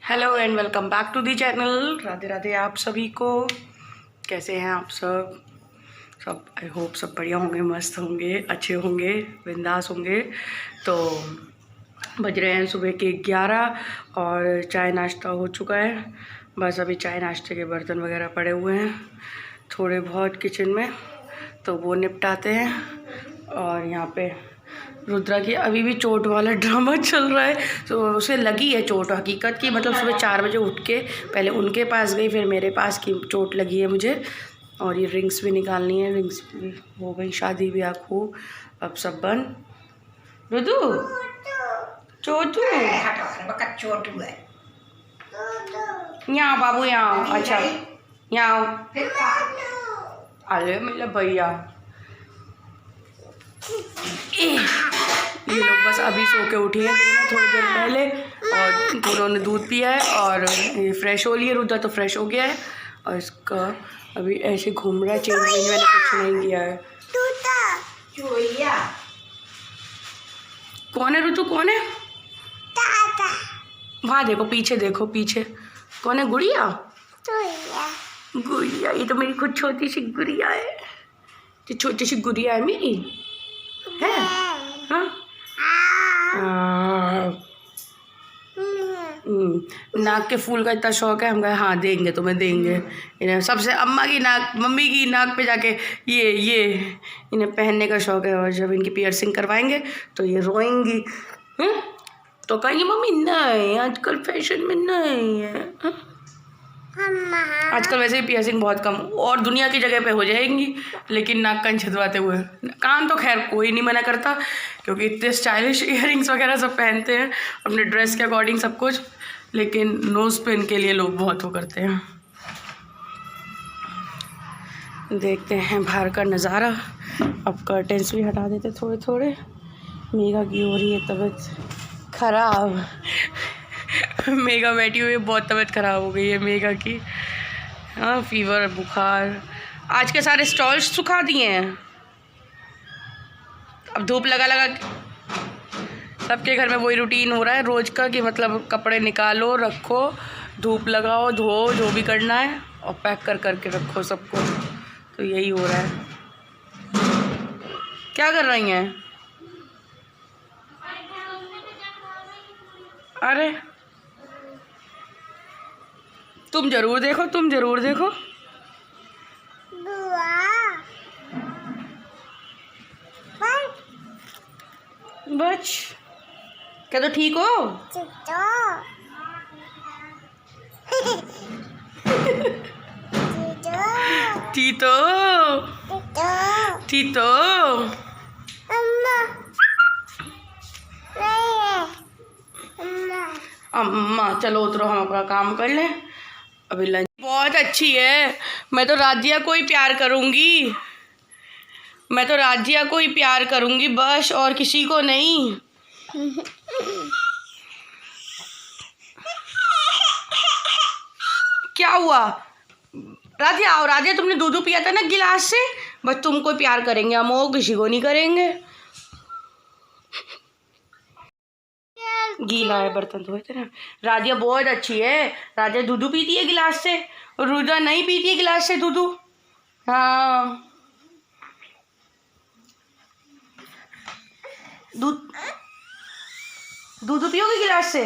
Hello and welcome back to the channel. Radhe Radhe आप सभी को। कैसे हैं आप सब आई होप सब बढ़िया होंगे, मस्त होंगे, अच्छे होंगे, बिंदास होंगे। तो बज रहे हैं सुबह के 11 और चाय नाश्ता हो चुका है। बस अभी चाय नाश्ते के बर्तन वगैरह पड़े हुए हैं थोड़े बहुत किचन में, तो वो निपटाते हैं। और यहाँ पे रुद्रा की अभी भी चोट वाला ड्रामा चल रहा है। तो उसे लगी है चोट हकीकत की, मतलब सुबह 4 बजे उठ के पहले उनके पास गई, फिर मेरे पास की चोट लगी है मुझे। और ये रिंग्स भी निकालनी है, रिंग्स भी हो गई, शादी भी खूब, अब सब बन। रुदू चोटू चोट हुआ यहाँ बाबू यहाँ, अच्छा यहाँ अरे मेरे भैया ये लोग बस अभी सो के उठी हैं दोनों थोड़ी देर पहले, और दोनों ने दूध पिया है और ये फ्रेश हो लिए। रुद्रा तो फ्रेश हो गया है और इसका अभी ऐसे घूम रहा है, चेंज वेंज मैंने कुछ नहीं किया है। कौन है रुतु, कौन है? वहाँ देखो, पीछे देखो, पीछे कौन है? गुड़िया गुड़िया, ये तो मेरी खुद छोटी सी गुड़िया है। ये छोटी सी गुड़िया है मेरी, है हाँ? नाक के फूल का इतना शौक है, हम कहे हाँ देंगे तुम्हें, देंगे। इन्हें सबसे अम्मा की नाक, मम्मी की नाक पे जाके ये इन्हें पहनने का शौक है। और जब इनकी पियर्सिंग करवाएंगे तो ये रोएंगी, तो कहेंगे मम्मी नहीं आजकल फैशन में नहीं है। आजकल वैसे ही पियर्सिंग बहुत कम और दुनिया की जगह पे हो जाएंगी, लेकिन नाक कान छिदवाते हुए। कान तो खैर कोई नहीं मना करता, क्योंकि इतने स्टाइलिश इयररिंग्स वगैरह सब पहनते हैं अपने ड्रेस के अकॉर्डिंग सब कुछ, लेकिन नोज़ पिन के लिए लोग बहुत वो करते हैं। देखते हैं बाहर का नज़ारा। अब कर्टेंस भी हटा देते थोड़े थोड़े। मेघा की हो रही है तबीयत खराब। मेघा बैठी हुई है, बहुत तबीयत ख़राब हो गई है मेघा की। हाँ, फीवर, बुखार। आज के सारे स्टॉल्स सुखा दिए हैं, अब धूप लगा लगा सबके घर में वही रूटीन हो रहा है रोज़ का, कि मतलब कपड़े निकालो, रखो, धूप लगाओ, धो, जो भी करना है, और पैक कर करके रखो सबको। तो यही हो रहा है। क्या कर रही हैं? अरे तुम जरूर देखो, तुम जरूर देखो। बच क्या, तो ठीक हो? टीतो टीतो अम्मा चलो उतरो, हम अपना काम कर लें। अभी लंच बहुत अच्छी है। मैं तो राजिया को ही प्यार करूँगी, मैं तो राजिया को ही प्यार करूँगी बस, और किसी को नहीं। क्या हुआ? राजिया आओ, राजिया तुमने दूध पिया था ना गिलास से, बस तुमको प्यार करेंगे हम, और किसी को नहीं करेंगे। गीला है, बर्तन धोए थे ना। राजिया बहुत अच्छी है, राजिया दूध पीती है गिलास से, और रुद्रा नहीं पीती है गिलास से दूध। हाँ दूध पियोगे गिलास से?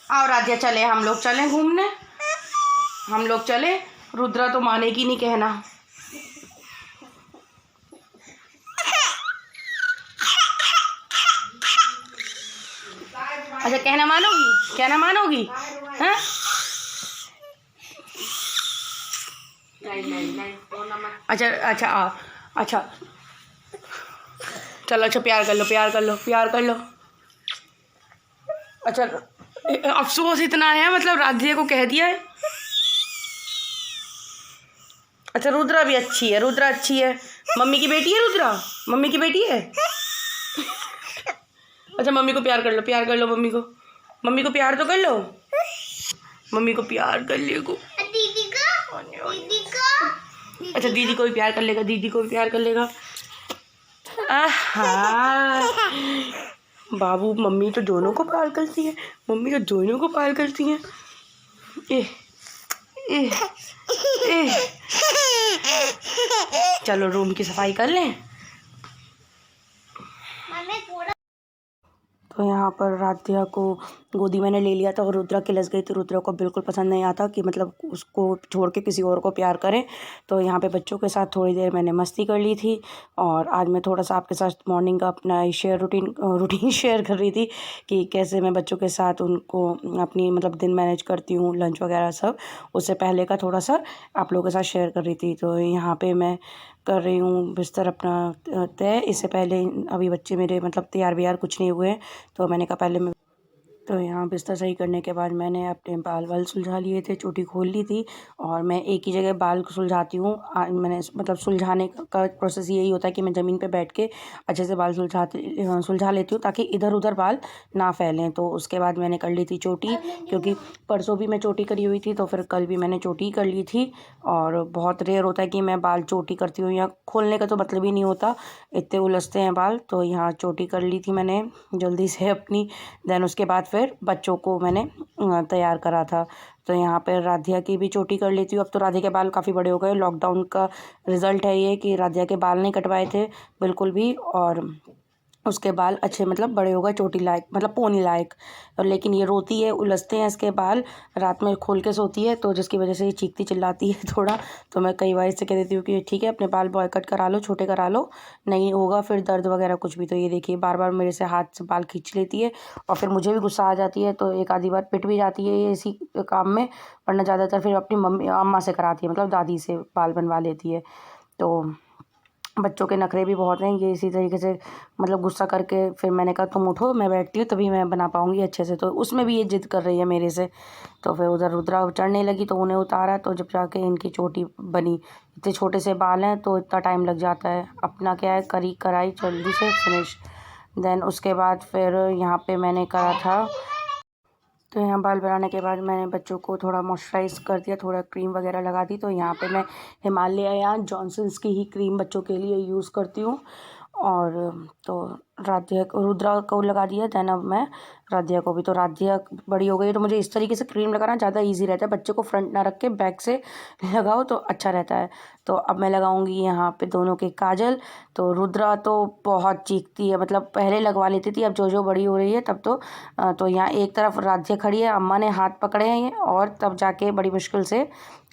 आओ राजिया, चले हम लोग, चलें घूमने, हम लोग चले। रुद्रा तो मानेगी नहीं कहना। अच्छा कहना मानोगी, कहना मानोगी? हाँ अच्छा अच्छा आओ, अच्छा चलो, अच्छा प्यार कर लो, प्यार कर लो, प्यार कर लो। अच्छा अफसोस इतना है, मतलब राधिया को कह दिया है। अच्छा रुद्रा भी अच्छी है, रुद्रा अच्छी है, मम्मी की बेटी है रुद्रा, मम्मी की बेटी है। अच्छा मम्मी को प्यार कर लो, प्यार कर लो मम्मी को, मम्मी को प्यार तो कर लो, मम्मी को प्यार कर लेगो। दीदी को अच्छा दीदी को भी प्यार कर लेगा, दीदी को भी प्यार कर लेगा। आहा बाबू मम्मी तो दोनों को प्यार करती है, मम्मी तो दोनों को प्यार करती हैं। ए ए ए चलो रूम की सफाई कर लें। तो यहाँ पर राधिया को गोदी मैंने ले लिया था और रुद्रा किलस गई थी। रुद्रा को बिल्कुल पसंद नहीं आता कि मतलब उसको छोड़ के किसी और को प्यार करें। तो यहाँ पे बच्चों के साथ थोड़ी देर मैंने मस्ती कर ली थी और आज मैं थोड़ा सा आपके साथ मॉर्निंग का अपना रूटीन शेयर कर रही थी कि कैसे मैं बच्चों के साथ उनको अपनी मतलब दिन मैनेज करती हूँ, लंच वगैरह सब। उससे पहले का थोड़ा सा आप लोगों के साथ शेयर कर रही थी। तो यहाँ पर मैं कर रही हूँ बिस्तर अपना तय। इससे पहले अभी बच्चे मेरे मतलब तैयार व्यार कुछ नहीं हुए हैं, तो मैंने कहा पहले मैं तो यहाँ बिस्तर सही करने के बाद मैंने अपने बाल वाल सुलझा लिए थे, चोटी खोल ली थी। और मैं एक ही जगह बाल सुलझाती हूँ। मैंने मतलब सुलझाने का प्रोसेस यही होता है कि मैं ज़मीन पे बैठ के अच्छे से बाल सुलझा लेती हूँ ताकि इधर उधर बाल ना फैलें। तो उसके बाद मैंने कर ली थी चोटी, क्योंकि परसों भी मैं चोटी करी हुई थी, तो फिर कल भी मैंने चोटी कर ली थी। और बहुत रेयर होता है कि मैं बाल चोटी करती हूँ, या खोलने का तो मतलब ही नहीं होता, इतने उलझते हैं बाल। तो यहाँ चोटी कर ली थी मैंने जल्दी से अपनी। देन उसके बाद फिर बच्चों को मैंने तैयार करा था। तो यहाँ पर राधिया की भी चोटी कर लेती हूँ। अब तो राधिया के बाल काफ़ी बड़े हो गए। लॉकडाउन का रिज़ल्ट है ये कि राधिया के बाल नहीं कटवाए थे बिल्कुल भी, और उसके बाल अच्छे मतलब बड़े हो गए, चोटी लायक मतलब पोनी लायक। और लेकिन ये रोती है, उलझते हैं इसके बाल, रात में खोल के सोती है, तो जिसकी वजह से ये चीखती चिल्लाती है थोड़ा। तो मैं कई बार इससे कह देती हूँ कि ठीक है अपने बाल बॉय कट करा लो, छोटे करा लो, नहीं होगा फिर दर्द वगैरह कुछ भी। तो ये देखिए बार बार मेरे से हाथ से बाल खींच लेती है और फिर मुझे भी गुस्सा आ जाती है, तो एक आधी बार पिट भी जाती है ये इसी काम में। वरना ज़्यादातर फिर अपनी मम्मी अम्मा से कराती है, मतलब दादी से बाल बनवा लेती है। तो बच्चों के नखरे भी बहुत हैं, ये इसी तरीके से मतलब गुस्सा करके फिर मैंने कहा तुम उठो, मैं बैठती हूँ तभी मैं बना पाऊँगी अच्छे से। तो उसमें भी ये जिद कर रही है मेरे से। तो फिर उधर रुद्रा चढ़ने लगी तो उन्हें उतारा, तो जब जाके इनकी चोटी बनी। इतने छोटे से बाल हैं तो इतना टाइम लग जाता है। अपना क्या है कराई जल्दी से फिनिश। देन उसके बाद फिर यहाँ पे मैंने करा था, तो यहाँ बाल बनाने के बाद मैंने बच्चों को थोड़ा मॉइस्चराइज़ कर दिया, थोड़ा क्रीम वगैरह लगा दी। तो यहाँ पे मैं हिमालय जॉनसन्स की ही क्रीम बच्चों के लिए यूज़ करती हूँ। और तो रुद्रा को लगा दिया। देन अब मैं राधिया को भी, तो राधिया बड़ी हो गई तो मुझे इस तरीके से क्रीम लगाना ज़्यादा इजी रहता है। बच्चे को फ्रंट ना रख के बैक से लगाओ तो अच्छा रहता है। तो अब मैं लगाऊंगी यहाँ पे दोनों के काजल। तो रुद्रा तो बहुत चीखती है, मतलब पहले लगवा लेती थी, अब जो बड़ी हो रही है तब तो यहाँ एक तरफ राधिया खड़ी है, अम्मा ने हाथ पकड़े हैं ये, और तब जाके बड़ी मुश्किल से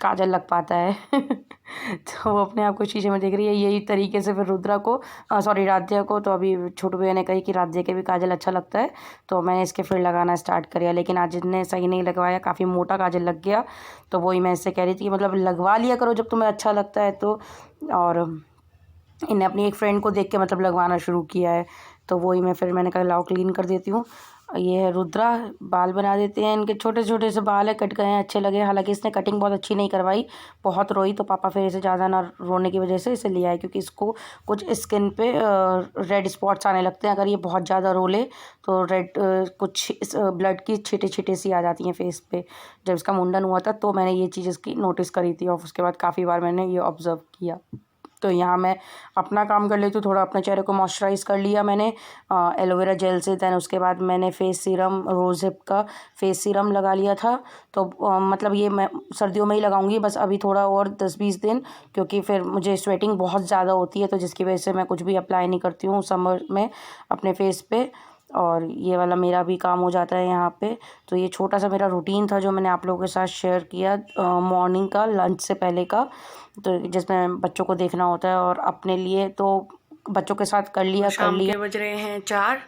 काजल लग पाता है तो वो अपने आप को शीशे में देख रही है। यही तरीके से फिर रुद्रा को राधिया को, तो अभी छोटू भैया ने कही कि राधिया के भी काजल अच्छा लगता है, तो मैंने इसके फिर लगाना स्टार्ट किया। लेकिन आज इतने सही नहीं लगवाया, काफ़ी मोटा काजल लग गया। तो वही मैं इससे कह रही थी कि मतलब लगवा लिया करो जब तुम्हें अच्छा लगता है तो। और इन्हें अपनी एक फ्रेंड को देख के मतलब लगवाना शुरू किया है, तो वही मैंने कहा लाओ क्लीन कर देती हूँ। ये है रुद्रा, बाल बना देते हैं। इनके छोटे छोटे से बाल है, कट गए हैं, अच्छे लगे। हालांकि इसने कटिंग बहुत अच्छी नहीं करवाई, बहुत रोई, तो पापा फिर इसे ज़्यादा ना रोने की वजह से इसे लिया है, क्योंकि इसको कुछ स्किन पे रेड स्पॉट्स आने लगते हैं अगर ये बहुत ज़्यादा रोले। तो रेड कुछ ब्लड की छींटे छींटे सी आ जाती हैं फेस पे। जब इसका मुंडन हुआ था तो मैंने ये चीज़ इसकी नोटिस करी थी, और उसके बाद काफ़ी बार मैंने ये ऑब्ज़र्व किया। तो यहाँ मैं अपना काम कर लेती हूँ, थोड़ा अपने चेहरे को मॉइस्चराइज़ कर लिया मैंने एलोवेरा जेल से। दैन उसके बाद मैंने फेस सीरम, रोज़ हिप का फेस सीरम लगा लिया था। तो मतलब ये मैं सर्दियों में ही लगाऊंगी बस, अभी थोड़ा और 10-20 दिन, क्योंकि फिर मुझे स्वेटिंग बहुत ज़्यादा होती है, तो जिसकी वजह से मैं कुछ भी अप्लाई नहीं करती हूँ समर में अपने फेस पे। और ये वाला मेरा भी काम हो जाता है यहाँ पे। तो ये छोटा सा मेरा रूटीन था जो मैंने आप लोगों के साथ शेयर किया मॉर्निंग का, लंच से पहले का, तो जिसमें बच्चों को देखना होता है और अपने लिए, तो बच्चों के साथ कर लिया। शाम के बज रहे हैं 4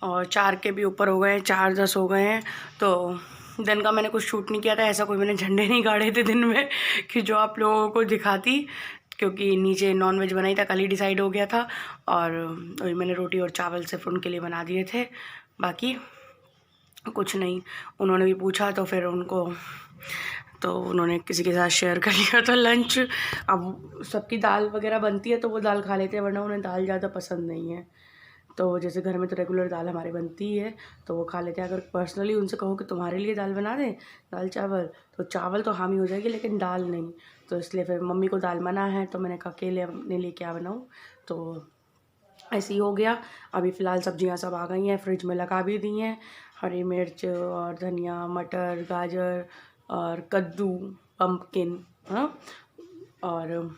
और 4 के भी ऊपर हो गए हैं, 4:10 हो गए हैं। तो दिन का मैंने कुछ शूट नहीं किया था, ऐसा कोई मैंने झंडे नहीं गाड़े थे दिन में कि जो आप लोगों को दिखाती, क्योंकि नीचे नॉनवेज बनाई था, कल ही डिसाइड हो गया था। और वही मैंने रोटी और चावल सिर्फ उनके लिए बना दिए थे, बाकी कुछ नहीं। उन्होंने भी पूछा तो उन्होंने किसी के साथ शेयर कर लिया था लंच। अब सबकी दाल वगैरह बनती है तो वो दाल खा लेते हैं, वरना उन्हें दाल ज़्यादा पसंद नहीं है। तो जैसे घर में तो रेगुलर दाल हमारे बनती है तो वो खा लेते हैं। अगर पर्सनली उनसे कहो कि तुम्हारे लिए दाल बना दें, दाल चावल, तो चावल तो हामी हो जाएगी लेकिन दाल नहीं। तो इसलिए फिर मम्मी को दाल मना है, तो मैंने कहा अकेले अपने लिए क्या बनाऊँ। तो ऐसे ही हो गया। अभी फ़िलहाल सब्जियां सब आ गई हैं, फ्रिज में लगा भी दी हैं। हरी मिर्च और धनिया, मटर, गाजर और कद्दू, पम्पकिन, हाँ, और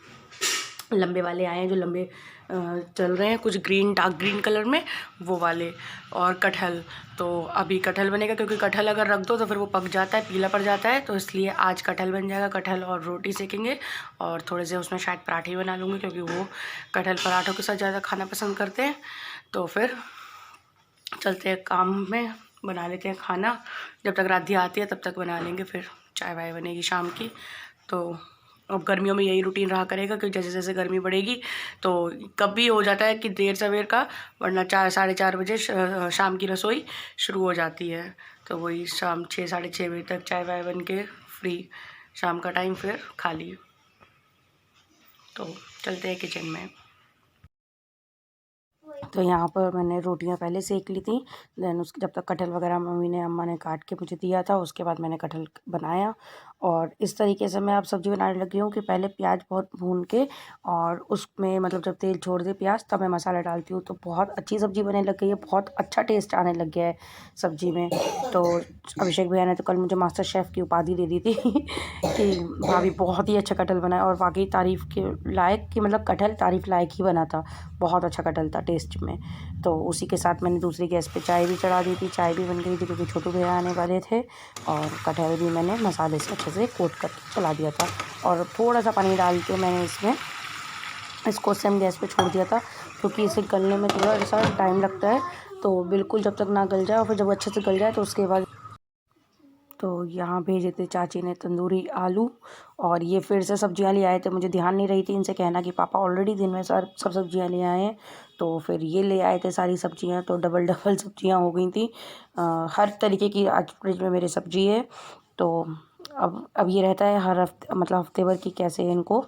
लंबे वाले आए हैं जो लंबे चल रहे हैं, कुछ ग्रीन, डार्क ग्रीन कलर में, वो वाले। और कटहल, तो अभी कटहल बनेगा क्योंकि कटहल अगर रख दो तो फिर वो पक जाता है, पीला पड़ जाता है, तो इसलिए आज कटहल बन जाएगा। कटहल और रोटी सेकेंगे और थोड़े से उसमें शायद पराठे बना लूँगी क्योंकि वो कटहल पराठों के साथ ज़्यादा खाना पसंद करते हैं। तो फिर चलते हैं काम में, बना लेते हैं खाना। जब तक राधी आती है तब तक बना लेंगे, फिर चाय वाय बनेगी शाम की। तो अब गर्मियों में यही रूटीन रहा करेगा क्योंकि जैसे जैसे गर्मी बढ़ेगी तो कभी हो जाता है कि देर सवेर का, वरना 4 साढ़े 4 बजे शाम की रसोई शुरू हो जाती है। तो वही शाम 6 साढ़े 6 बजे तक चाय वाय बन के फ्री, शाम का टाइम फिर खाली। तो चलते हैं किचन में। तो यहाँ पर मैंने रोटियाँ पहले सेक ली थी, देन उसके जब तक कटहल वगैरह मम्मी ने, अम्मा ने काट के मुझे दिया था, उसके बाद मैंने कटहल बनाया। और इस तरीके से मैं अब सब्ज़ी बनाने लगी हूँ कि पहले प्याज बहुत भून के और उसमें मतलब जब तेल छोड़ दे प्याज तब मैं मसाला डालती हूँ, तो बहुत अच्छी सब्ज़ी बनने लग गई है, बहुत अच्छा टेस्ट आने लग गया है सब्ज़ी में। तो अभिषेक भैया ने तो कल मुझे मास्टर शेफ़ की उपाधि दे दी थी कि भाभी बहुत ही अच्छा कटहल बनाया, और वाकई तारीफ़ के लायक, कि मतलब कटहल तारीफ़ लायक ही बना था, बहुत अच्छा कटहल था टेस्ट में। तो उसी के साथ मैंने दूसरी गैस पे चाय भी चढ़ा दी थी, चाय भी बन गई थी क्योंकि छोटू भैया आने वाले थे। और कटहल भी मैंने मसाले से अच्छे से कोट करके चला दिया था, और थोड़ा सा पानी डाल के मैंने इसको सेम गैस पे छोड़ दिया था क्योंकि इसे गलने में थोड़ा सा टाइम लगता है। तो बिल्कुल जब तक ना गल जाए, और फिर जब अच्छे से गल जाए तो उसके बाद, तो यहाँ भेजे थे चाची ने तंदूरी आलू, और ये फिर से सब्जियां ले आए थे। मुझे ध्यान नहीं रही थी इनसे कहना कि पापा ऑलरेडी दिन में सब सब्जियां ले आए हैं, तो फिर ये ले आए थे सारी सब्जियां, तो डबल डबल सब्जियां हो गई थी। हर तरीके की आज फ्रिज में मेरे सब्जी है। तो अब ये रहता है हर हफ्ते, मतलब हफ्ते भर की कैसे इनको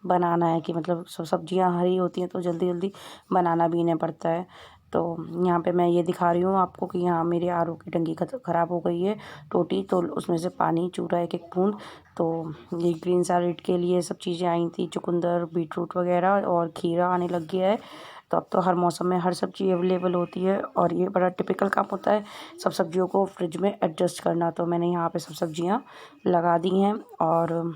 बनाना है, कि मतलब सब सब्जियां हरी होती हैं तो जल्दी जल्दी बनाना भी इन्हें पड़ता है। तो यहाँ पे मैं ये दिखा रही हूँ आपको कि यहाँ मेरे आर ओ की टंकी ख़राब हो गई है टोटी, तो उसमें से पानी चू रहा है एक एक बूंद। तो ये ग्रीन सैलेड के लिए सब चीज़ें आई थी, चुकंदर, बीटरूट वगैरह, और खीरा आने लग गया है। तो अब तो हर मौसम में हर सब्ज़ी अवेलेबल होती है, और ये बड़ा टिपिकल काम होता है सब सब्जियों को फ्रिज में एडजस्ट करना। तो मैंने यहाँ पे सब सब्जियाँ लगा दी हैं। और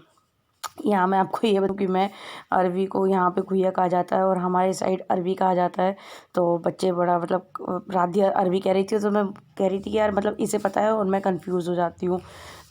यहाँ मैं आपको ये बताऊँ कि मैं अरवी को यहाँ पे घुइया कहा जाता है और हमारे साइड अरवी कहा जाता है। तो बच्चे बड़ा मतलब राधिया अरवी कह रही थी, तो मैं कह रही थी कि यार मतलब इसे पता है, और मैं कंफ्यूज हो जाती हूँ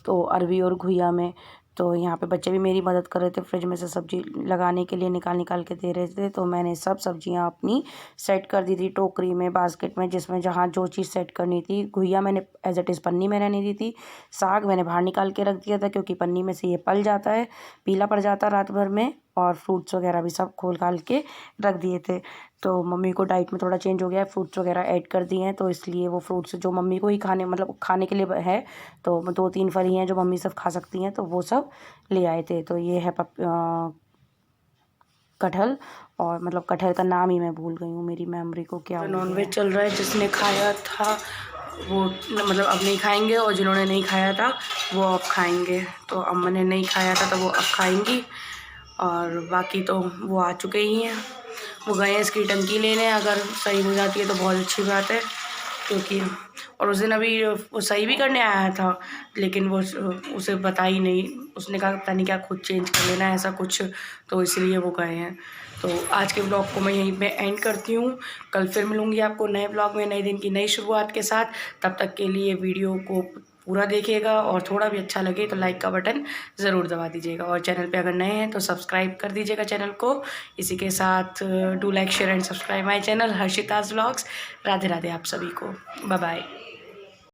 तो अरवी और घुइया में। तो यहाँ पे बच्चे भी मेरी मदद कर रहे थे, फ्रिज में से सब्जी लगाने के लिए निकाल के दे रहे थे। तो मैंने सब सब्जियाँ अपनी सेट कर दी थी टोकरी में, बास्केट में, जिसमें जहाँ जो चीज़ सेट करनी थी। घुइया मैंने एज इट इज़ पन्नी में रहने दी थी। साग मैंने बाहर निकाल के रख दिया था क्योंकि पन्नी में से ये पल जाता है, पीला पड़ जाता है रात भर में। और फ्रूट्स वगैरह भी सब खोल खाल के रख दिए थे। तो मम्मी को डाइट में थोड़ा चेंज हो गया है, फ्रूट्स वगैरह ऐड कर दिए हैं, तो इसलिए वो फ्रूट्स जो मम्मी को ही खाने, मतलब खाने के लिए है, तो 2-3 फल ही हैं जो मम्मी सब खा सकती हैं, तो वो सब ले आए थे। तो ये है कटहल, और मतलब कटहल का नाम ही मैं भूल गई हूँ, मेरी मेमोरी को क्या। नॉनवेज चल रहा है, जिसने खाया था वो मतलब अब नहीं खाएंगे, और जिन्होंने नहीं खाया था वो अब खाएंगे। तो अम्मा ने नहीं खाया था तो वो अब खाएंगी, और बाकी तो वो आ चुके ही हैं। वो गए हैं इसकी टंकी लेने, अगर सही हो जाती है तो बहुत अच्छी बात है, क्योंकि और उस दिन अभी वो सही भी करने आया था, लेकिन वो उसे बता ही नहीं, उसने कहा पता नहीं क्या खुद चेंज कर लेना है ऐसा कुछ, तो इसलिए वो गए हैं। तो आज के ब्लॉग को मैं यहीं पे एंड करती हूँ। कल फिर मिलूँगी आपको नए ब्लॉग में, नए दिन की नई शुरुआत के साथ। तब तक के लिए वीडियो को पूरा देखिएगा, और थोड़ा भी अच्छा लगे तो लाइक का बटन ज़रूर दबा दीजिएगा, और चैनल पे अगर नए हैं तो सब्सक्राइब कर दीजिएगा चैनल को। इसी के साथ do like share and subscribe my channel Harshita's vlogs. Radhe Radhe आप सभी को, बाय बाय।